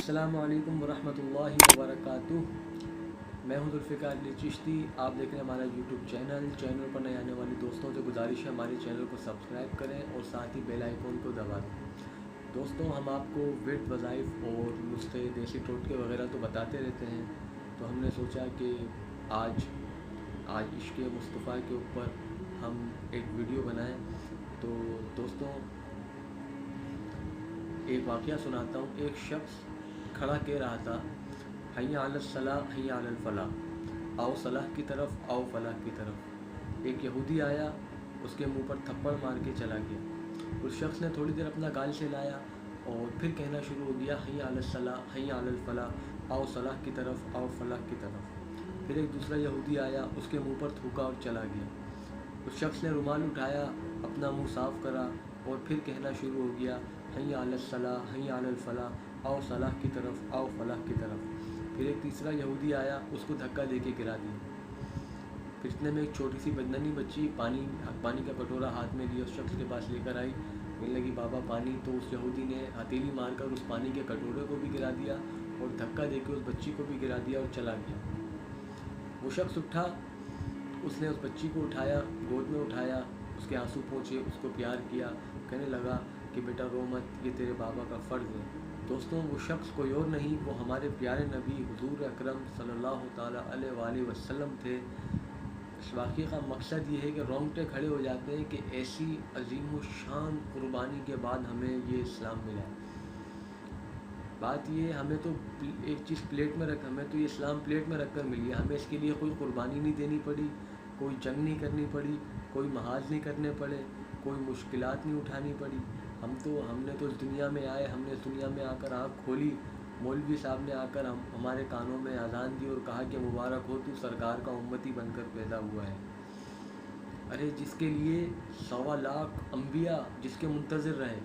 السلام علیکم ورحمۃ اللہ وبرکاتہ۔ میں ہوں ذوالفقار علی چشتی۔ آپ دیکھ رہے ہیں ہمارا یوٹیوب چینل پر نئے آنے والے دوستوں سے گزارش ہے ہمارے چینل کو سبسکرائب کریں اور ساتھ ہی بیل آئیکن کو دبا دیں۔ دوستوں، ہم آپ کو ورد وظائف اور نسخے دیسی ٹوٹکے وغیرہ تو بتاتے رہتے ہیں، تو ہم نے سوچا کہ آج عشق مصطفیٰ کے اوپر ہم ایک ویڈیو بنائیں۔ تو دوستوں، ایک واقعہ سناتا ہوں۔ ایک شخص کھڑا کہہ رہا تھا، حی علی الصلاح حی علی الفلاح، آؤ صلاح کی طرف آؤ فلاح کی طرف۔ ایک یہودی آیا، اس کے منہ پر تھپڑ مار کے چلا گیا۔ اس شخص نے تھوڑی دیر اپنا گال سلایا اور پھر کہنا شروع ہو گیا، حی علی الصلاح حی علی الفلاح، آؤ صلاح کی طرف آؤ فلاح کی طرف۔ پھر ایک دوسرا یہودی آیا، اس کے منہ پر تھوکا اور چلا گیا۔ اس شخص نے رومال اٹھایا، اپنا منہ صاف کرا اور پھر کہنا شروع ہو گیا، حی علی الصلاح حی علی الفلاح، آؤ صلاح کی طرف آؤ فلاح کی طرف۔ پھر ایک تیسرا یہودی آیا، اس کو دھکا دے کے گرا دیا۔ پھر اتنے میں ایک چھوٹی سی بدننی بچی پانی کا کٹورا ہاتھ میں لیا اس شخص کے پاس لے کر آئی، کہنے لگی بابا پانی۔ تو اس یہودی نے ہتھیلی مار کر اس پانی کے کٹورے کو بھی گرا دیا اور دھکا دے کے اس بچی کو بھی گرا دیا اور چلا گیا۔ وہ شخص اٹھا، اس نے اس بچی کو اٹھایا، گود میں اٹھایا، اس کے آنسو پوچھے، اس کو پیار کیا، کہنے لگا کہ بیٹا رو مت، یہ تیرے بابا کا فرض ہے۔ دوستوں، وہ شخص کوئی اور نہیں، وہ ہمارے پیارے نبی حضور اکرم صلی اللہ تعالیٰ علیہ وآلہ وسلم تھے۔ اس واقعے کا مقصد یہ ہے کہ رونگٹے کھڑے ہو جاتے ہیں کہ ایسی عظیم و شان قربانی کے بعد ہمیں یہ اسلام ملا ہے۔ بات یہ ہمیں تو ایک چیز ہمیں تو یہ اسلام پلیٹ میں رکھ کر ملی ہے، ہمیں اس کے لیے کوئی قربانی نہیں دینی پڑی، کوئی جنگ نہیں کرنی پڑی، کوئی محاذ نہیں کرنے پڑے، کوئی مشکلات نہیں اٹھانی پڑی۔ ہم نے تو اس دنیا میں آئے، ہم نے اس دنیا میں آ کر آنکھ کھولی، مولوی صاحب نے آ کر ہمارے کانوں میں اذان دی اور کہا کہ مبارک ہو، تو سرکار کا امتی بن کر پیدا ہوا ہے۔ ارے جس کے لیے 1.25 لاکھ انبیاء جس کے منتظر رہے،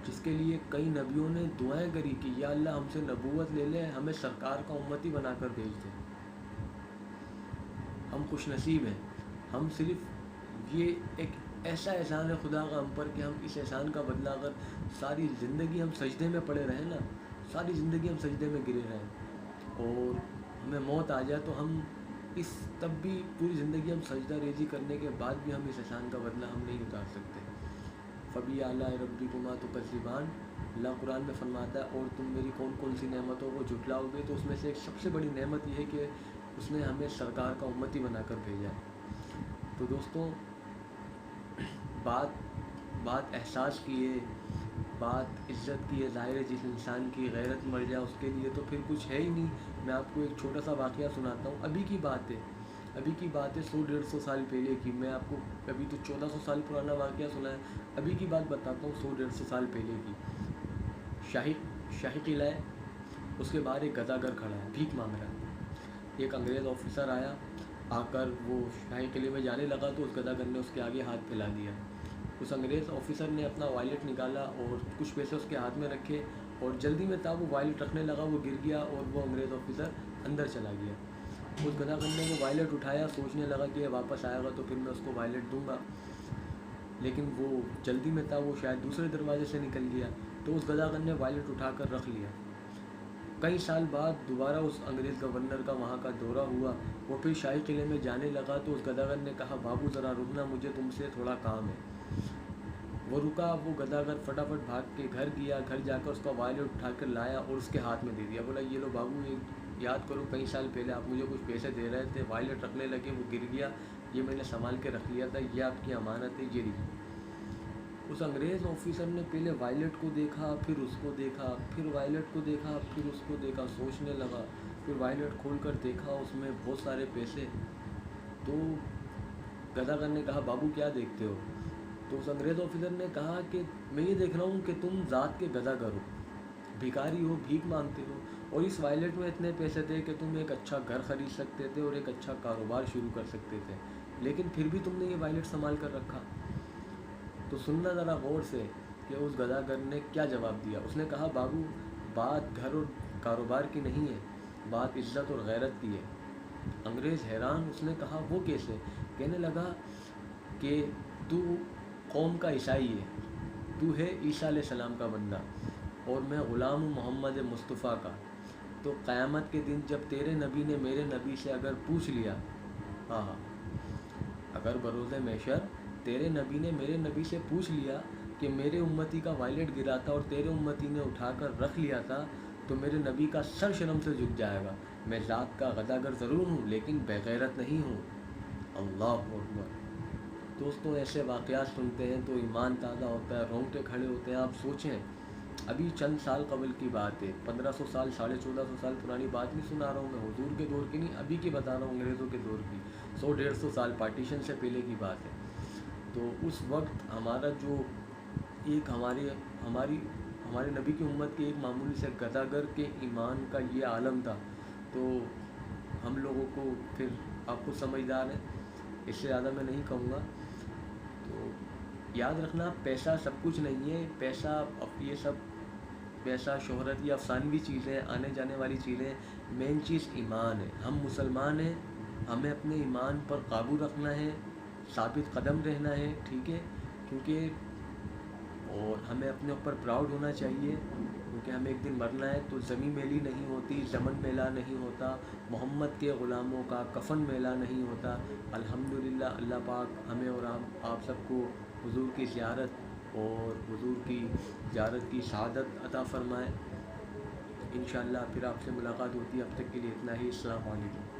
جس کے لیے کئی نبیوں نے دعائیں کری کہ یا اللہ ہم سے نبوت لے لے، ہمیں سرکار کا امتی بنا کر بھیج دے۔ ہم خوش نصیب ہیں۔ ہم صرف یہ ایک ایسا احسان ہے خدا کا ہم پر کہ ہم اس احسان کا بدلہ اگر ساری زندگی ہم سجدے میں پڑے رہیں نا، ساری زندگی ہم سجدے میں گرے رہیں اور ہمیں موت آ جائے، تو ہم تب بھی پوری زندگی ہم سجدہ ریزی کرنے کے بعد بھی ہم اس احسان کا بدلہ ہم نہیں اتار سکتے۔ فبی آلاء ربکما تکذبان، اللہ قرآن میں فرماتا ہے اور تم میری کون کون سی نعمتوں کو جھٹلاؤ گے، تو اس میں سے ایک سب سے بڑی نعمت یہ ہے کہ اس نے ہمیں سرکار کا امتی بنا کر بھیجا ہے۔ تو دوستوں، بات احساس کی ہے، بات عزت کی ہے۔ ظاہر ہے جس انسان کی غیرت مر جائے اس کے لیے تو پھر کچھ ہے ہی نہیں۔ میں آپ کو ایک چھوٹا سا واقعہ سناتا ہوں، ابھی کی بات ہے 100-150 سال پہلے کی۔ میں آپ کو ابھی تو 1400 سال پرانا واقعہ سنا ہے، ابھی کی بات بتاتا ہوں 100-150 سال پہلے کی۔ شاہی قلعہ ہے، اس کے باہر ایک گداگر کھڑا ہے، بھیک مانگ رہا ہے۔ ایک انگریز آفیسر آیا، آ کر وہ شاہی قلعے میں جانے لگا تو اس گداگر نے اس کے آگے ہاتھ پھیلا دیا۔ اس انگریز آفیسر نے اپنا وائلٹ نکالا اور کچھ پیسے اس کے ہاتھ میں رکھے اور جلدی میں تھا وہ وائلٹ رکھنے لگا، وہ گر گیا اور وہ انگریز آفیسر اندر چلا گیا۔ اس گداگر نے وہ وائلٹ اٹھایا، سوچنے لگا کہ یہ واپس آئے گا تو پھر میں اس کو وائلٹ دوں گا، لیکن وہ جلدی میں تھا، وہ شاید دوسرے دروازے سے نکل گیا، تو اس گداگر نے وائلٹ اٹھا کر رکھ لیا۔ کئی سال بعد دوبارہ اس انگریز گورنر کا وہاں کا دورہ ہوا، وہ پھر شاہی قلعے میں جانے لگا تو اس گداگر نے کہا بابو ذرا رکنا، مجھے تم سے تھوڑا کام ہے۔ وہ رکا، وہ گداگر فٹافٹ بھاگ کے گھر گیا، گھر جا کر اس کا وائلٹ اٹھا کر لایا اور اس کے ہاتھ میں دے دیا۔ بولا یہ لو بابو، یہ یاد کرو کئی سال پہلے آپ مجھے کچھ پیسے دے رہے تھے، وائلٹ رکھنے لگے، وہ گر گیا، یہ میں نے سنبھال کے رکھ لیا تھا، یہ آپ کی امانت ہے، یہ لیجیے۔ اس انگریز آفیسر نے پہلے وائلٹ کو دیکھا، پھر اس کو دیکھا، پھر وائلٹ کو دیکھا، پھر اس کو دیکھا، سوچنے لگا، پھر وائلٹ کھول کر دیکھا، اس میں بہت سارے پیسے۔ تو گداگر نے کہا بابو کیا دیکھتے ہو؟ تو اس انگریز آفیسر نے کہا کہ میں یہ دیکھ رہا ہوں کہ تم ذات کے گداگر ہو، بھکاری ہو، بھیک مانگتے ہو، اور اس وائلٹ میں اتنے پیسے تھے کہ تم ایک اچھا گھر خرید سکتے تھے اور ایک اچھا کاروبار شروع کر سکتے تھے، لیکن پھر بھی تم نے یہ وائلٹ سنبھال کر رکھا۔ تو سننا ذرا غور سے کہ اس گداگر نے کیا جواب دیا۔ اس نے کہا بابو، بات گھر اور کاروبار کی نہیں ہے، بات عزت اور غیرت کی ہے۔ انگریز حیران، اس نے کہا وہ کیسے؟ کہنے لگا کہ تو قوم کا عیسائی ہے، تو ہے عیسیٰ علیہ السلام کا بندہ، اور میں غلام ہوں محمد مصطفیٰ کا، تو قیامت کے دن جب تیرے نبی نے میرے نبی سے اگر پوچھ لیا، ہاں ہاں، اگر بروز محشر تیرے نبی نے میرے نبی سے پوچھ لیا کہ میرے امتی کا وائلٹ گرا تھا اور تیرے امتی نے اٹھا کر رکھ لیا تھا، تو میرے نبی کا سر شرم سے جھک جائے گا. میں ذات کا غداگر ضرور ہوں لیکن بغیرت نہیں ہوں. اللہ اکبر. دوستوں ایسے واقعات سنتے ہیں تو ایمان تازہ ہوتا ہے، رونگٹے کھڑے ہوتے ہیں. آپ سوچیں ابھی چند سال قبل کی بات ہے، 1500 سال 1450 سال پرانی بات نہیں سنا رہا ہوں میں، حضور کے دور کی نہیں، ابھی کی بتا رہا ہوں، انگریزوں کے دور کی، 100-150 سال پارٹیشن سے پہلے کی بات ہے. تو اس وقت ہمارا جو ایک ہمارے نبی کی امت کے ایک معمولی سے گداگر کے ایمان کا یہ عالم تھا. تو ہم لوگوں کو پھر آپ کو سمجھدار ہیں، اس سے زیادہ میں نہیں کہوں گا. تو یاد رکھنا پیسہ سب کچھ نہیں ہے. یہ سب پیسہ شہرت یہ افسانوی چیزیں، آنے جانے والی چیزیں. مین چیز ایمان ہے. ہم مسلمان ہیں، ہمیں اپنے ایمان پر قابو رکھنا ہے، ثابت قدم رہنا ہے، ٹھیک ہے، کیونکہ اور ہمیں اپنے اوپر پراؤڈ ہونا چاہیے، کیونکہ ہمیں ایک دن مرنا ہے. تو زمین میلی نہیں ہوتی، زمن میلا نہیں ہوتا، محمد کے غلاموں کا کفن میلا نہیں ہوتا. الحمدللہ اللہ پاک ہمیں اور آپ سب کو حضور کی زیارت اور حضور کی زیارت کی سعادت عطا فرمائے. انشاءاللہ پھر آپ سے ملاقات ہوتی ہے. اب تک کے لیے اتنا ہی. السلام علیکم.